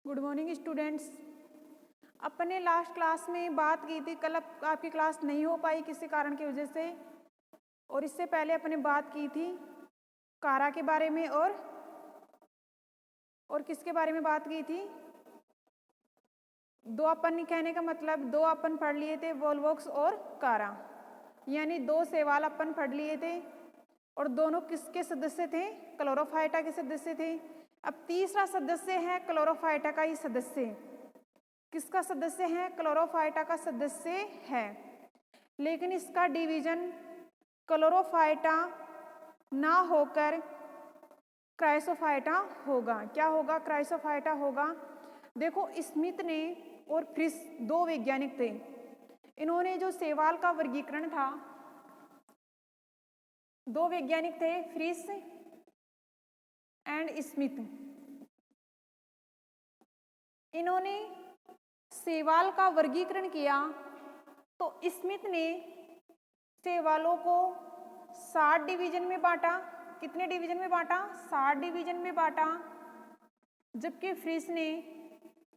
Good morning students. अपने last class में बात की थी, कल आपकी क्लास नहीं हो पाई किसी कारण की वजह से, और इससे पहले अपने बात की थी कारा के बारे में और किसके बारे में बात की थी। दो अपन कहने का मतलब दो अपन पढ़ लिए थे, वोल्वोक्स और कारा, यानी दो शैवाल अपन पढ़ लिए थे और दोनों किसके सदस्य थे? क्लोरोफाइटा के सदस्य थे। अब तीसरा सदस्य है क्लोरोफाइटा का ही सदस्य। किसका सदस्य है? क्लोरोफाइटा का सदस्य है, लेकिन इसका डिवीजन क्लोरोफाइटा ना होकर क्राइसोफाइटा होगा। क्या होगा? क्राइसोफाइटा होगा। देखो, स्मिथ ने और फ्रिस दो वैज्ञानिक थे। इन्होंने जो शैवाल का वर्गीकरण था, दो वैज्ञानिक थे, फ्रिस एंड स्मिथ। इन्होंने शैवाल का वर्गीकरण किया तो स्मिथ ने शैवालों को 7 डिवीजन में बांटा। कितने डिवीजन में बांटा? 7 डिवीजन में बांटा। जबकि फ्रिस ने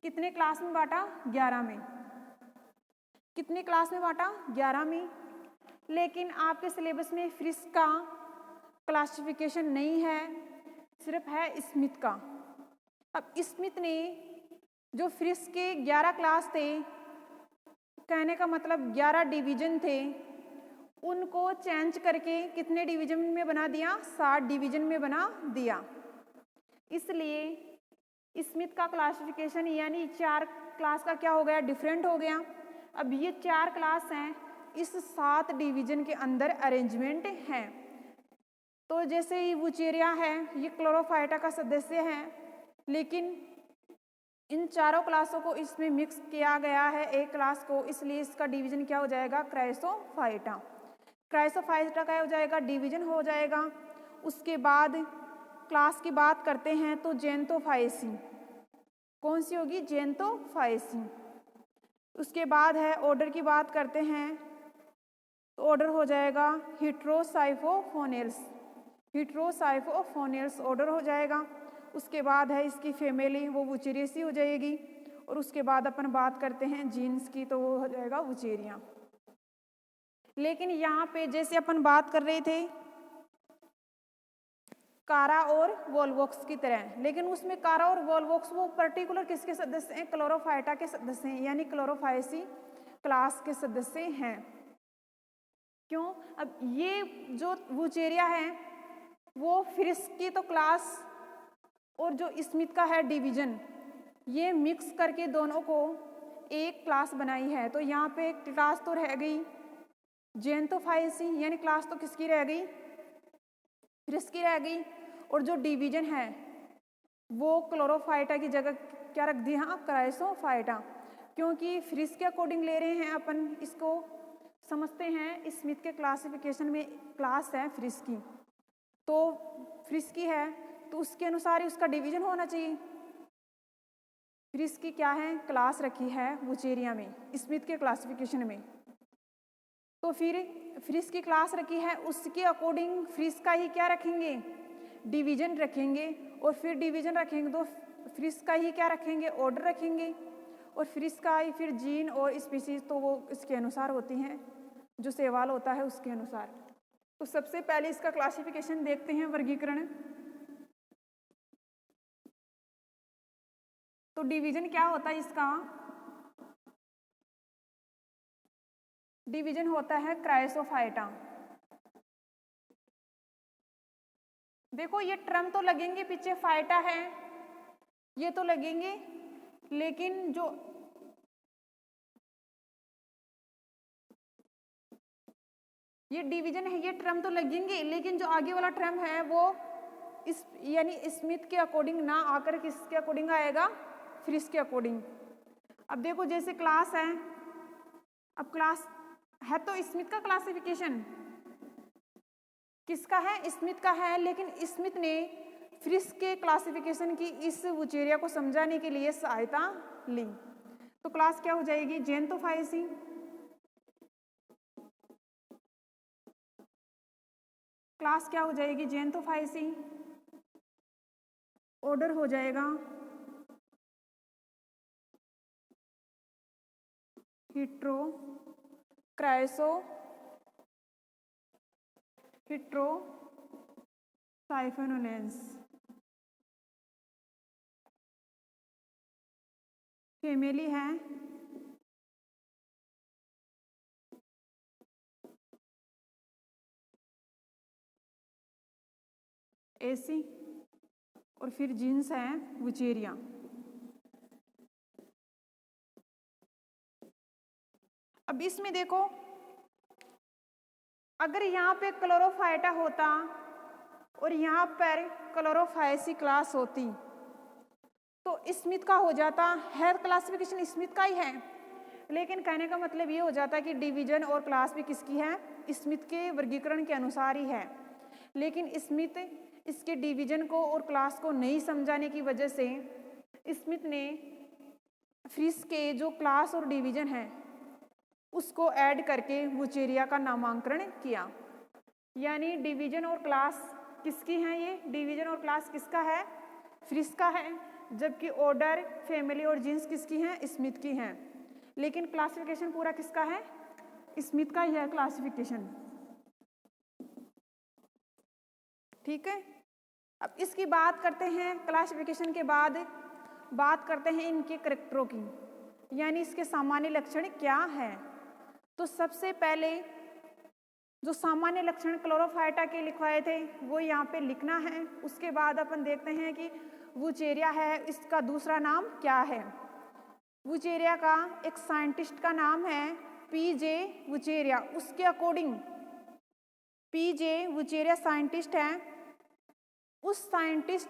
कितने क्लास में बांटा? 11 में। कितने क्लास में बांटा? 11 में। लेकिन आपके सिलेबस में फ्रिस का क्लासिफिकेशन नहीं है, सिर्फ है स्मिथ का। अब स्मिथ ने जो फ्रिस के 11 क्लास थे, कहने का मतलब 11 डिवीजन थे, उनको चेंज करके कितने डिवीजन में बना दिया? 7 डिवीजन में बना दिया। इसलिए स्मिथ का क्लासिफिकेशन यानी 4 क्लास का क्या हो गया? डिफरेंट हो गया। अब ये 4 क्लास हैं, इस 7 डिवीजन के अंदर अरेंजमेंट हैं। तो जैसे ही वुचेरिया है, ये क्लोरोफाइटा का सदस्य है, लेकिन इन चारों क्लासों को इसमें मिक्स किया गया है एक क्लास को, इसलिए इसका डिवीजन क्या हो जाएगा? क्राइसोफाइटा। क्राइसोफाइटा क्या हो जाएगा? डिवीजन हो जाएगा। उसके बाद क्लास की बात करते हैं तो जेंतोफाइसी। कौन सी होगी? जेंतोफाइसी। उसके बाद है ऑर्डर की बात करते हैं तो ऑर्डर हो जाएगा हेट्रोसाइफोफोनेल्स। हेट्रोसाइफोफोनेल्स ऑर्डर हो जाएगा। उसके बाद है इसकी फैमिली, वो वुचेरियसी हो जाएगी। और उसके बाद अपन बात करते हैं जीन्स की, तो वो हो जाएगा वुचेरिया। लेकिन यहाँ पे जैसे अपन बात कर रहे थे कारा और वोल्वोक्स की तरह, लेकिन उसमें कारा और वोल्वोक्स वो पर्टिकुलर किसके सदस्य हैं? क्लोरोफाइटा के सदस्य हैं, यानी क्लोरोफाइसी क्लास के सदस्य हैं। क्यों? अब ये जो वुचेरिया है वो फ्रिस की तो क्लास और जो स्मिथ का है डिवीजन, ये मिक्स करके दोनों को एक क्लास बनाई है। तो यहाँ पे क्लास तो रह गई जेंतोफाइसी, यानी क्लास तो किसकी रह गई? फ्रिस की रह गई। और जो डिवीजन है वो क्लोरोफाइटा की जगह क्या रख दिया? क्राइसोफाइटा। क्योंकि फ्रिस के अकॉर्डिंग ले रहे हैं अपन, इसको समझते हैं स्मिथ के क्लासिफिकेशन में क्लास है फ्रिस की, तो फ्रिस की है तो उसके अनुसार ही उसका डिवीजन होना चाहिए। फ्रिस की क्या है? क्लास रखी है वुचेरिया में, स्मिथ के क्लासिफिकेशन में। तो फिर फ्रिस की क्लास रखी है, उसके अकॉर्डिंग फ्रिस का ही क्या रखेंगे? डिवीजन रखेंगे। और फिर डिवीजन रखेंगे तो फ्रिस का ही क्या रखेंगे? ऑर्डर रखेंगे। और फ्रिस का ही फिर जीन और स्पीसीज, तो वो इसके अनुसार होती हैं, जो शैवाल होता है उसके अनुसार। तो सबसे पहले इसका क्लासिफिकेशन देखते हैं, वर्गीकरण। तो डिवीजन क्या होता है इसका? डिवीजन होता है क्राइसोफाइटा। देखो, ये टर्म तो लगेंगे, पीछे फाइटा है, ये तो लगेंगे, लेकिन जो ये डिवीजन है, ये टर्म तो लगेंगे, लेकिन जो आगे वाला टर्म है वो इस यानी स्मिथ के अकॉर्डिंग ना आकर किसके अकॉर्डिंग आएगा? फ्रिस के अकॉर्डिंग। अब देखो, जैसे क्लास है, अब क्लास है तो स्मिथ का क्लासिफिकेशन किसका है? स्मिथ का है, लेकिन स्मिथ ने फ्रिस के क्लासिफिकेशन की इस वुचेरिया को समझाने के लिए सहायता ली। तो क्लास क्या हो जाएगी? जेंतोफाइसी। क्लास क्या हो जाएगी? जेंतोफाइसी। ऑर्डर हो जाएगा हिट्रो क्राइसो हिट्रो साइफेनोलेंस। फैमिली है एसी और फिर जीन्स है वुचेरिया। अब इसमें देखो, अगर यहाँ पे क्लोरोफाइटा होता और यहाँ पर क्लोरोफाइसी क्लास होती तो स्मिथ का हो जाता। है क्लासिफिकेशन स्मिथ का ही है, लेकिन कहने का मतलब ये हो जाता कि डिवीजन और क्लास भी किसकी है, स्मिथ के वर्गीकरण के अनुसार ही है। लेकिन स्मिथ इसके डिवीजन को और क्लास को नहीं समझाने की वजह से स्मिथ ने फिश के जो क्लास और डिवीजन है उसको ऐड करके वुचेरिया का नामांकरण किया। यानी डिवीजन और क्लास किसकी है, ये डिवीजन और क्लास किसका है, फिश का है, जबकि ऑर्डर, फैमिली और जीन्स किसकी हैं, स्मिथ की हैं। लेकिन क्लासिफिकेशन पूरा किसका है, स्मिथ का ही है क्लासिफिकेशन। ठीक है। अब इसकी बात करते हैं, क्लासिफिकेशन के बाद बात करते हैं इनके करैक्टरों की, यानी इसके सामान्य लक्षण क्या है। तो सबसे पहले जो सामान्य लक्षण क्लोरोफाइटा के लिखवाए थे वो यहाँ पे लिखना है। उसके बाद अपन देखते हैं कि वुचेरिया है, इसका दूसरा नाम क्या है। वुचेरिया का एक साइंटिस्ट का नाम है पीजे वुचेरिया। उसके अकॉर्डिंग पीजे वुचेरिया साइंटिस्ट है, उस साइंटिस्ट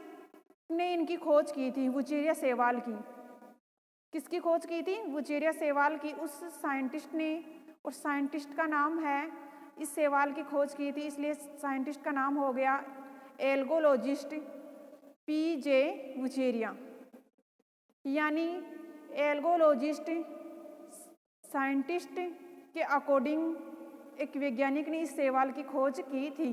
ने इनकी खोज की थी, वुचेरिया शैवाल की। किसकी खोज की थी, वुचेरिया शैवाल की। उस साइंटिस्ट ने, और साइंटिस्ट का नाम है, इस शैवाल की खोज की थी, इसलिए साइंटिस्ट का नाम हो गया एल्गोलॉजिस्ट पीजे वुचेरिया। यानी एल्गोलॉजिस्ट साइंटिस्ट के अकॉर्डिंग एक वैज्ञानिक ने इस शैवाल की खोज की थी।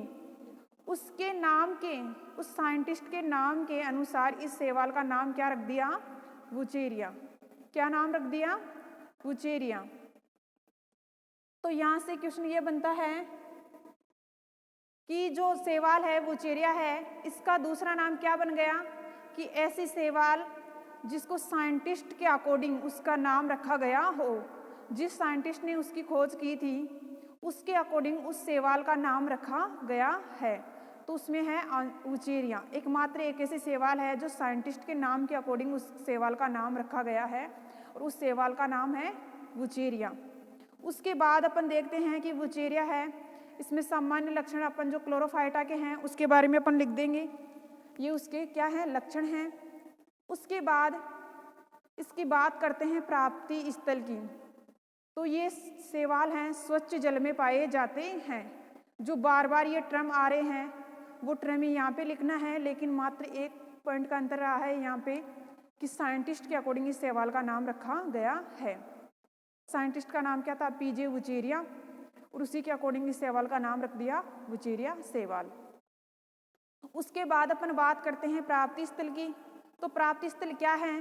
उसके नाम के, उस साइंटिस्ट के नाम के अनुसार इस शैवाल का नाम क्या रख दिया, वुचेरिया। क्या नाम रख दिया, वुचेरिया। तो यहाँ से क्वेश्चन ये बनता है कि जो शैवाल है वुचेरिया है, इसका दूसरा नाम क्या बन गया, कि ऐसी शैवाल जिसको साइंटिस्ट के अकॉर्डिंग उसका नाम रखा गया हो, जिस साइंटिस्ट ने उसकी खोज की थी उसके अकॉर्डिंग उस शैवाल का नाम रखा गया है। तो उसमें है वुचेरिया। एकमात्र एक ऐसी शैवाल है जो साइंटिस्ट के नाम के अकॉर्डिंग उस शैवाल का नाम रखा गया है, और उस शैवाल का नाम है वुचेरिया। उसके बाद अपन देखते हैं कि वुचेरिया है, इसमें सामान्य लक्षण अपन जो क्लोरोफाइटा के हैं उसके बारे में अपन लिख देंगे, ये उसके क्या हैं, लक्षण हैं। उसके बाद इसकी बात करते हैं प्राप्ति स्थल की। तो ये शैवाल हैं स्वच्छ जल में पाए जाते हैं। जो बार बार ये टर्म आ रहे हैं वो टर्म यहाँ पे लिखना है, लेकिन मात्र एक पॉइंट का अंतर रहा है यहाँ पे कि साइंटिस्ट के अकॉर्डिंग इस शैवाल का नाम रखा गया है। साइंटिस्ट का नाम क्या था, पीजे वुचेरिया, और उसी के अकॉर्डिंग इस शैवाल का नाम रख दिया वुचेरिया शैवाल। उसके बाद अपन बात करते हैं प्राप्ति स्थल की। तो प्राप्ति स्थल क्या है,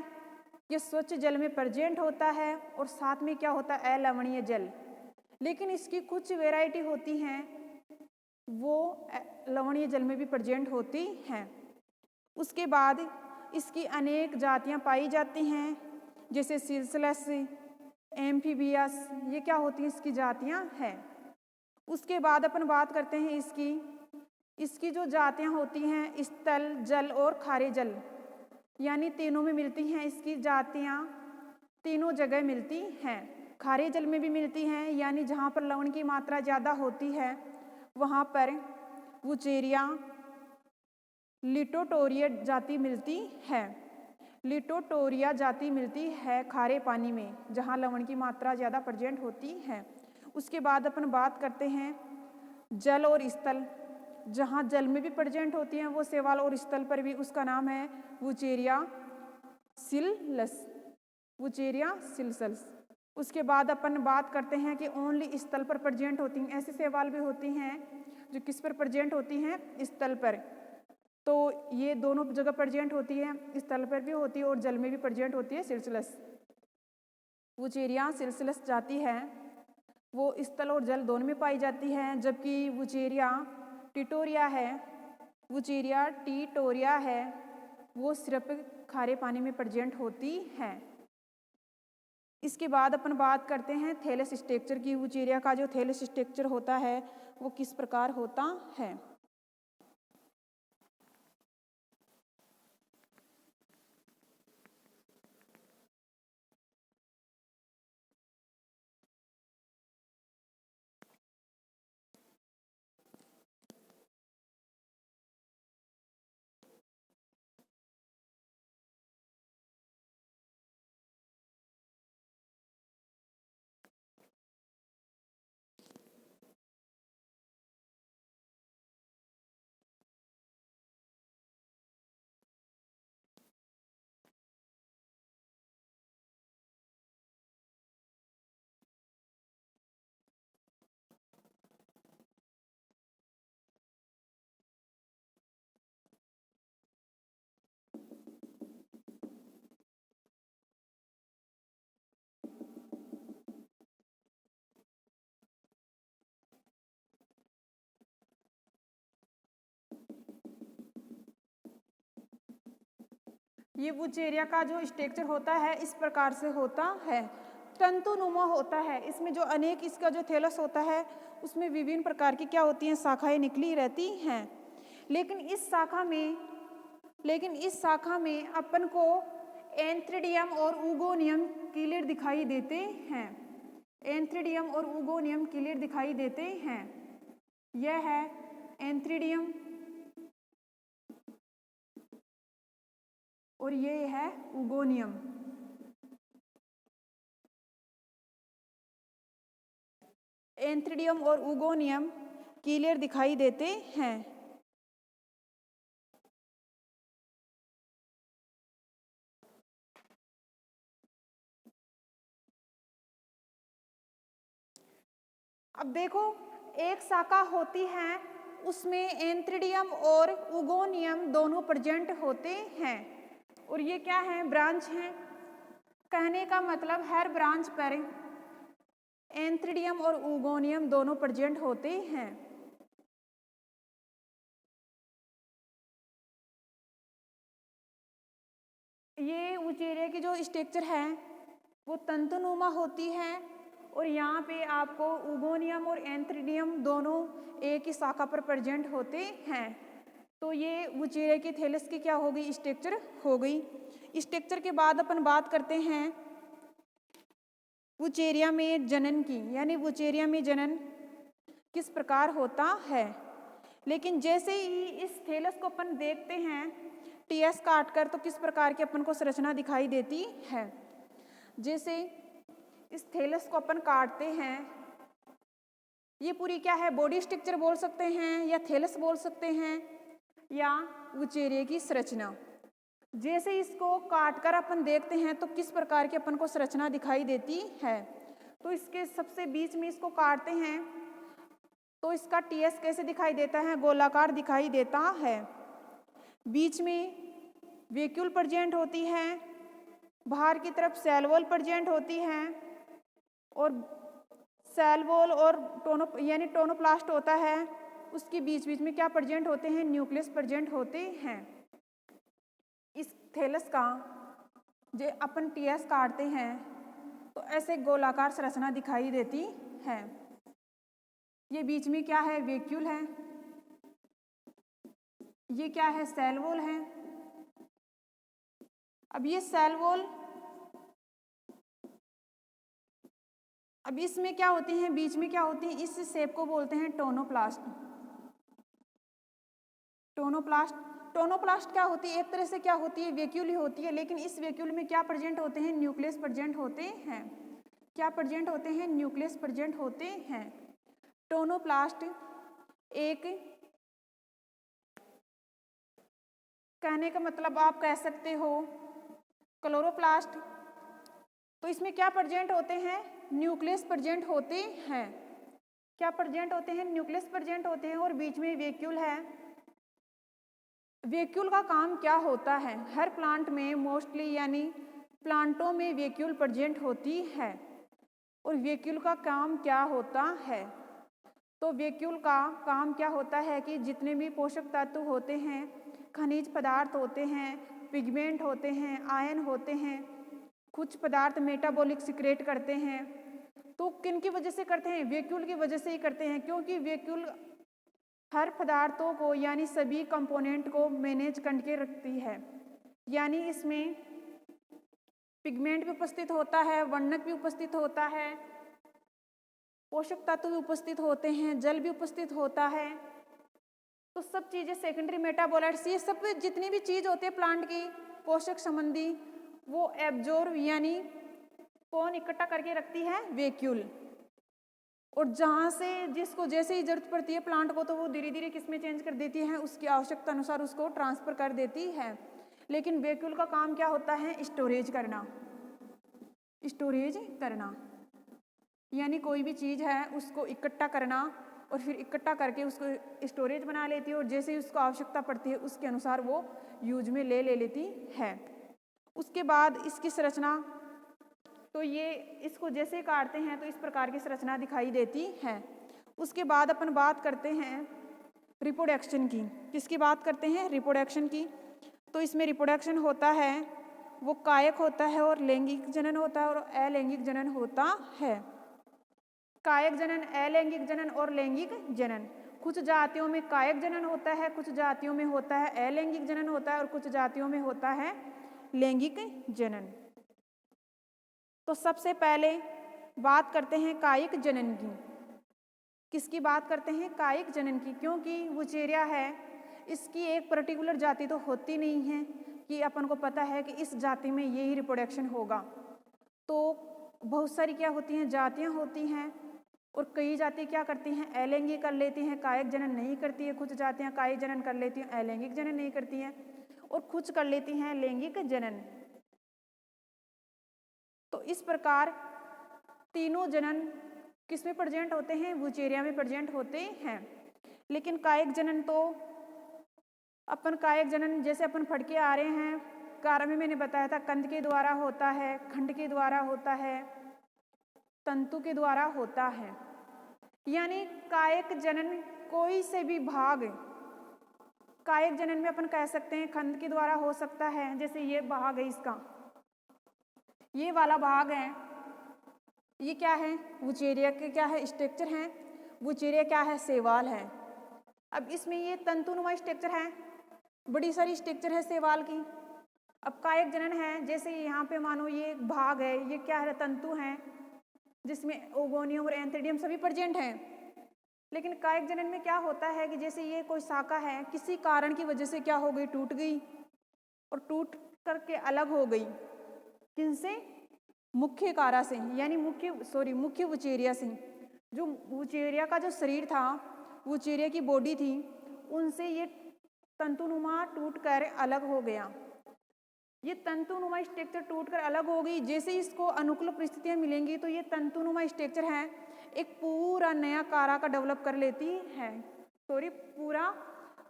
ये स्वच्छ जल में प्रेजेंट होता है और साथ में क्या होता है, अलवणीय जल। लेकिन इसकी कुछ वेराइटी होती हैं वो लवणीय जल में भी प्रेजेंट होती हैं। उसके बाद इसकी अनेक जातियां पाई जाती हैं, जैसे सिलसिलस, एम्फीबियस, ये क्या होती हैं, इसकी जातियां हैं। उसके बाद अपन बात करते हैं इसकी जो जातियां होती हैं स्थल, जल और खारे जल, यानी तीनों में मिलती हैं। इसकी जातियां तीनों जगह मिलती हैं। खारे जल में भी मिलती हैं, यानी जहाँ पर लवण की मात्रा ज़्यादा होती है वहाँ पर वुचेरिया लिटोटोरिया जाति मिलती है। लिटोटोरिया जाति मिलती है खारे पानी में, जहाँ लवण की मात्रा ज़्यादा प्रेजेंट होती है। उसके बाद अपन बात करते हैं जल और स्थल। जहाँ जल में भी प्रेजेंट होती हैं वो शैवाल, और स्थल पर भी, उसका नाम है वुचेरिया सिलस, वुचेरिया सिलस। उसके बाद अपन बात करते हैं कि ओनली स्थल पर प्रेजेंट होती हैं। ऐसी शैवाल भी होती हैं जो किस पर प्रेजेंट होती हैं, स्थल पर। तो ये दोनों जगह प्रेजेंट होती है, स्थल पर भी होती है और जल में भी प्रेजेंट होती है सिलसिलस। वुचेरिया सिलसिलस जाति है वो स्थल और जल दोनों में पाई जाती है, जबकि वुचेरिया टिटोरिया है वो सिर्फ खारे पानी में प्रेजेंट होती है। इसके बाद अपन बात करते हैं थैलस स्ट्रक्चर की। वुचेरिया का जो थैलस स्ट्रक्चर होता है वो किस प्रकार होता है। ये वुचेरिया का जो स्ट्रक्चर होता है इस प्रकार से होता है, तंतुनुमा होता है। इसमें जो अनेक इसका जो थैलस होता है उसमें विभिन्न प्रकार की क्या होती हैं, शाखाएं निकली रहती हैं। लेकिन इस शाखा में अपन को एंथ्रिडियम और उगोनियम क्लियर दिखाई देते हैं। एंथ्रिडियम और उगोनियम क्लियर दिखाई देते हैं। यह है एंथ्रिडियम और ये है उगोनियम। एंथ्रिडियम और उगोनियम क्लियर दिखाई देते हैं। अब देखो एक शाखा होती है उसमें एंथ्रिडियम और उगोनियम दोनों प्रेजेंट होते हैं और ये क्या है, ब्रांच हैं। कहने का मतलब हर ब्रांच पर एंथ्रिडियम और उगोनियम दोनों प्रेजेंट होते हैं। ये वुचेरिया की जो स्ट्रक्चर है वो तंतुनुमा होती है और यहाँ पे आपको उगोनियम और एंथ्रिडियम दोनों एक ही शाखा पर प्रेजेंट होते हैं। तो ये वुचेरिया की थैलस की क्या हो गई, स्ट्रक्चर हो गई। स्ट्रक्चर के बाद अपन बात करते हैं वुचेरिया में जनन की, यानी वुचेरिया में जनन किस प्रकार होता है। लेकिन जैसे ही इस थैलस को अपन देखते हैं टीएस काट कर तो किस प्रकार की अपन को संरचना दिखाई देती है। जैसे इस थैलस को अपन काटते हैं, ये पूरी क्या है, बॉडी स्ट्रक्चर बोल सकते हैं या थैलस बोल सकते हैं या वुचेरिया की संरचना। जैसे इसको काटकर अपन देखते हैं तो किस प्रकार की अपन को संरचना दिखाई देती है। तो इसके सबसे बीच में इसको काटते हैं तो इसका टीएस कैसे दिखाई देता है, गोलाकार दिखाई देता है। बीच में वैक्यूल प्रेजेंट होती है, बाहर की तरफ सेल वॉल प्रेजेंट होती है और सेल वॉल और टोनोप्लास्ट होता है, उसके बीच बीच में क्या प्रेजेंट होते हैं, न्यूक्लियस प्रेजेंट होते हैं। इस थैलस का जो अपन टीएस काटते हैं तो ऐसे गोलाकार संरचना दिखाई देती है। ये बीच में क्या है, वैक्यूल है, ये क्या है, सेल वॉल है। अब ये सेल वॉल, अब इसमें क्या होती हैं, बीच में क्या होती है, इस शेप को बोलते हैं टोनोप्लास्ट। टोनोप्लास्ट क्या होती है, एक तरह से क्या होती है, वैक्यूल ही होती है। लेकिन इस वैक्यूल में क्या प्रेजेंट होते हैं, न्यूक्लियस प्रेजेंट होते हैं। क्या प्रेजेंट होते हैं, न्यूक्लियस प्रेजेंट होते हैं। टोनोप्लास्ट एक, कहने का मतलब आप कह सकते हो क्लोरोप्लास्ट। तो इसमें क्या प्रेजेंट होते हैं, न्यूक्लियस प्रेजेंट होते हैं। क्या प्रेजेंट होते हैं, न्यूक्लियस प्रेजेंट होते हैं और बीच में वैक्यूल है। वैक्यूल का काम क्या होता है, हर प्लांट में मोस्टली यानी प्लांटों में वैक्यूल प्रेजेंट होती है। और वैक्यूल का काम क्या होता है? तो वैक्यूल का काम क्या होता है कि जितने भी पोषक तत्व होते हैं, खनिज पदार्थ होते हैं, पिगमेंट होते हैं, आयन होते हैं, कुछ पदार्थ मेटाबॉलिक सिक्रेट करते हैं, तो किन की वजह से करते हैं? वैक्यूल की वजह से ही करते हैं, क्योंकि वैक्यूल हर पदार्थों को यानी सभी कंपोनेंट को मैनेज करके रखती है। यानी इसमें पिगमेंट भी उपस्थित होता है, वर्णक भी उपस्थित होता है, पोषक तत्व भी उपस्थित होते हैं, जल भी उपस्थित होता है। तो सब चीज़ें सेकेंडरी मेटाबोलाइट्स, ये सब जितनी भी चीज़ होती है प्लांट की पोषक संबंधी, वो एब्जॉर्ब यानी कौन इकट्ठा करके रखती है? वैक्यूल। और जहाँ से जिसको जैसे ही जरूरत पड़ती है प्लांट को, तो वो धीरे धीरे किस में चेंज कर देती है, उसकी आवश्यकता अनुसार उसको ट्रांसफर कर देती है। लेकिन वैक्यूल का काम क्या होता है? स्टोरेज करना। स्टोरेज करना यानी कोई भी चीज़ है उसको इकट्ठा करना और फिर इकट्ठा करके उसको स्टोरेज बना लेती है, और जैसे ही उसको आवश्यकता पड़ती है उसके अनुसार वो यूज में ले लेती है। उसके बाद इसकी संरचना, तो ये इसको जैसे काटते हैं तो इस प्रकार की संरचना दिखाई देती है। उसके बाद अपन बात करते हैं रिप्रोडक्शन की। किसकी बात करते हैं? रिप्रोडक्शन की। तो इसमें रिप्रोडक्शन होता है, वो कायक होता है और लैंगिक जनन होता है और अलैंगिक जनन होता है। कायक जनन, अलैंगिक जनन और लैंगिक जनन। कुछ जातियों में कायक जनन होता है, कुछ जातियों में होता है अलैंगिक जनन होता है और कुछ जातियों में होता है लैंगिक जनन। तो सबसे पहले बात करते हैं कायिक जनन की। किसकी बात करते हैं? कायिक जनन की, क्योंकि वुचेरिया है, इसकी एक पर्टिकुलर जाति तो होती नहीं है कि अपन को पता है कि इस जाति में यही रिप्रोडक्शन होगा। तो बहुत सारी क्या होती हैं? जातियाँ होती हैं, और कई जाति क्या करती हैं? अलैंगिक कर लेती हैं, कायिक जनन नहीं करती है। कुछ जातियाँ कायिक जनन कर लेती हैं, अलैंगिक जनन नहीं करती हैं, और कुछ कर लेती हैं लैंगिक जनन। तो इस प्रकार तीनों जनन किसमें प्रेजेंट होते हैं? वुचेरिया में प्रेजेंट होते हैं। लेकिन कायिक जनन तो अपन कायिक जनन जैसे अपन पढ़ के आ रहे हैं, कार्य में मैंने बताया था कंद के द्वारा होता है, खंड के द्वारा होता है, तंतु के द्वारा होता है। यानी कायिक जनन कोई से भी भाग कायिक जनन में अपन कह सकते हैं खंड के द्वारा हो सकता है, जैसे ये भाग है इसका, ये वाला भाग है, ये क्या है? वुचेरिया के क्या है? स्ट्रक्चर है। वुचेरिया क्या है? शैवाल है। अब इसमें ये तंतुनुमा स्ट्रक्चर है, बड़ी सारी स्ट्रक्चर है शैवाल की। अब कायिक जनन है, जैसे यहाँ पे मानो ये एक भाग है, ये क्या है? तंतु है, जिसमें ओगोनियम और एंथीडियम सभी प्रेजेंट हैं। लेकिन कायिक जनन में क्या होता है कि जैसे ये कोई शाखा है, किसी कारण की वजह से क्या हो गई? टूट गई, और टूट करके अलग हो गई। किनसे? मुख्य कारा से, यानी मुख्य वुचेरिया से। जो वुचेरिया का जो शरीर था, वुचेरिया की बॉडी थी, उनसे ये तंतुनुमा टूटकर अलग हो गया। ये तंतुनुमा स्ट्रक्चर टूटकर अलग हो गई। जैसे इसको अनुकूल परिस्थितियां मिलेंगी तो ये तंतुनुमा स्ट्रक्चर है एक पूरा नया कारा का डेवलप कर लेती है, पूरा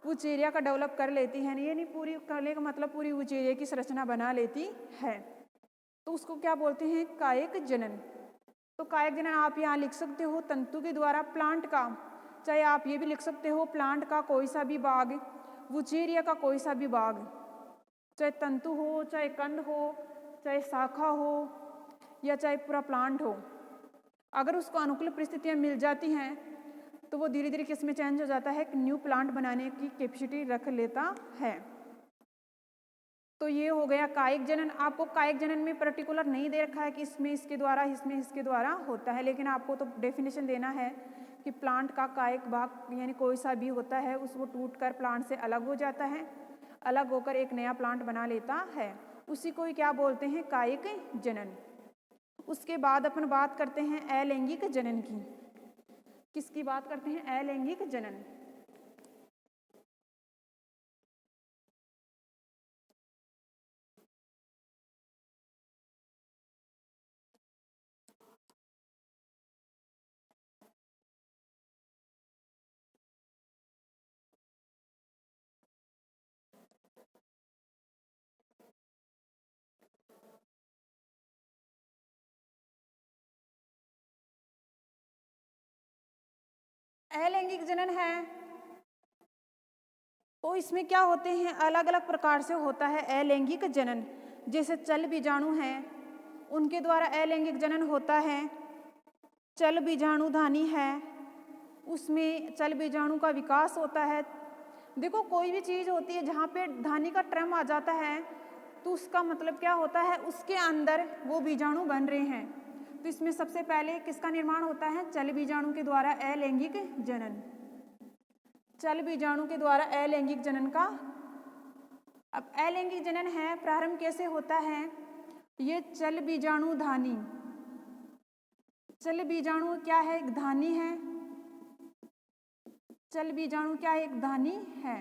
वुचेरिया का डेवलप कर लेती है, यानी पूरी करने का मतलब पूरी वुचेरिया की संरचना बना लेती है। तो उसको क्या बोलते हैं? कायिक जनन। तो कायिक जनन आप यहाँ लिख सकते हो तंतु के द्वारा प्लांट का, चाहे आप ये भी लिख सकते हो प्लांट का कोई सा भी भाग, वुचेरिया का कोई सा भी भाग, चाहे तंतु हो, चाहे कंद हो, चाहे शाखा हो, या चाहे पूरा प्लांट हो। अगर उसको अनुकूल परिस्थितियाँ मिल जाती हैं तो वो धीरे धीरे किस में चेंज हो जाता है? न्यू प्लांट बनाने की कैपेसिटी रख लेता है। तो ये हो गया कायिक जनन। आपको कायिक जनन में पर्टिकुलर नहीं दे रखा है कि इसमें इसके द्वारा, इसमें इसके द्वारा होता है, लेकिन आपको तो डेफिनेशन देना है कि प्लांट का कायिक भाग यानी कोई सा भी होता है, उसको टूट कर प्लांट से अलग हो जाता है, अलग होकर एक नया प्लांट बना लेता है, उसी को ही क्या बोलते हैं? कायिक जनन। उसके बाद अपन बात करते हैं अलैंगिक जनन की। किसकी बात करते हैं? अलैंगिक जनन। अलैंगिक जनन है तो इसमें क्या होते हैं, अलग अलग प्रकार से होता है अलैंगिक जनन। जैसे चल बीजाणु हैं उनके द्वारा अलैंगिक जनन होता है। चल बीजाणुधानी है उसमें चल बीजाणु का विकास होता है। देखो कोई भी चीज़ होती है जहाँ पे धानी का टर्म आ जाता है तो उसका मतलब क्या होता है, उसके अंदर वो बीजाणु बन रहे हैं। तो इसमें सबसे पहले किसका निर्माण होता है, चल बीजाणु के द्वारा अलैंगिक जनन। चल बीजाणु के द्वारा अलैंगिक जनन का। अब अलैंगिक जनन है प्रारंभ कैसे होता है, ये चल बीजाणु धानी। चल बीजाणु क्या है, एक धानी है। चल बीजाणु क्या है, एक धानी है,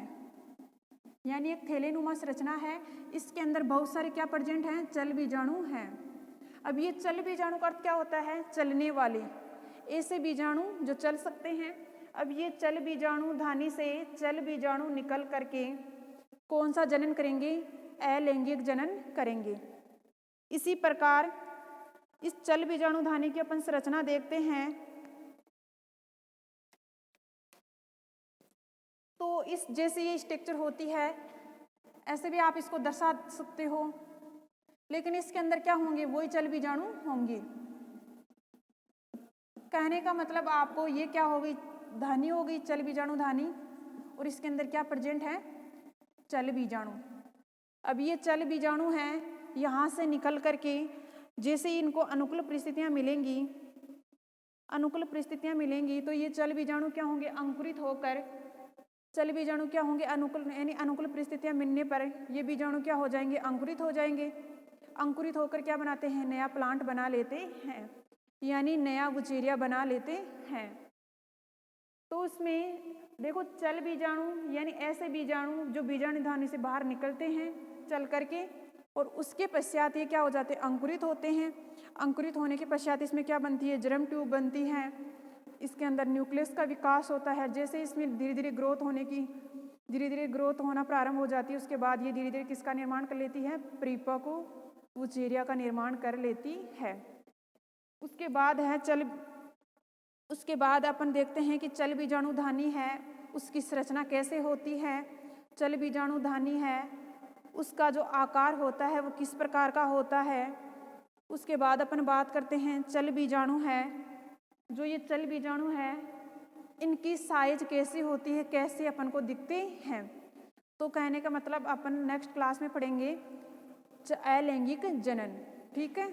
यानी एक थैलेनुमा संरचना है। इसके अंदर बहुत सारे क्या प्रेजेंट हैं, चल बीजाणु हैं। अब ये चल बीजाणु का अर्थ क्या होता है, चलने वाले, ऐसे बीजाणु जो चल सकते हैं। अब ये चल बीजाणु धानी से चल बीजाणु निकल करके कौन सा जनन करेंगे, अलैंगिक जनन करेंगे। इसी प्रकार इस चल बीजाणु धानी की अपन संरचना देखते हैं तो इस जैसे ये स्ट्रक्चर होती है ऐसे भी आप इसको दर्शा सकते हो, लेकिन इसके अंदर क्या होंगे, वही चल बीजाणु होंगे। कहने का मतलब आपको ये क्या हो गई, धानी हो गई चल बीजाणु धानी, और इसके अंदर क्या प्रेजेंट है, चल बीजाणु। अब ये चल बीजाणु हैं, यहाँ से निकल करके जैसे ही इनको अनुकूल परिस्थितियाँ मिलेंगी, अनुकूल परिस्थितियाँ मिलेंगी तो ये चल बीजाणु क्या होंगे, अंकुरित होकर चल बीजाणु क्या होंगे, अनुकूल यानी अनुकूल परिस्थितियाँ मिलने पर ये बीजाणु क्या हो जाएंगे, अंकुरित हो जाएंगे। अंकुरित होकर क्या बनाते हैं, नया प्लांट बना लेते हैं, यानी नया वुचेरिया बना लेते हैं। तो उसमें देखो चल बीजाणु यानी ऐसे बीजाणु जो बीजाणु धानी से बाहर निकलते हैं चल करके, और उसके पश्चात ये क्या हो जाते हैं, अंकुरित होते हैं। अंकुरित होने के पश्चात इसमें क्या बनती है, जर्म ट्यूब बनती है। इसके अंदर न्यूक्लियस का विकास होता है। जैसे इसमें धीरे धीरे ग्रोथ होना प्रारंभ हो जाती है, उसके बाद ये धीरे धीरे किसका निर्माण कर लेती है, परिपक्व वुचेरिया का निर्माण कर लेती है। उसके बाद अपन देखते हैं कि चल बीजाणु धानी है उसकी संरचना कैसे होती है। चल बीजाणु धानी है उसका जो आकार होता है वो किस प्रकार का होता है। उसके बाद अपन बात करते हैं चल बीजाणु है, जो ये चल बीजाणु है इनकी साइज कैसी होती है, कैसे अपन को दिखते हैं। तो कहने का मतलब अपन नेक्स्ट क्लास में पढ़ेंगे अलैंगिक जनन। ठीक है।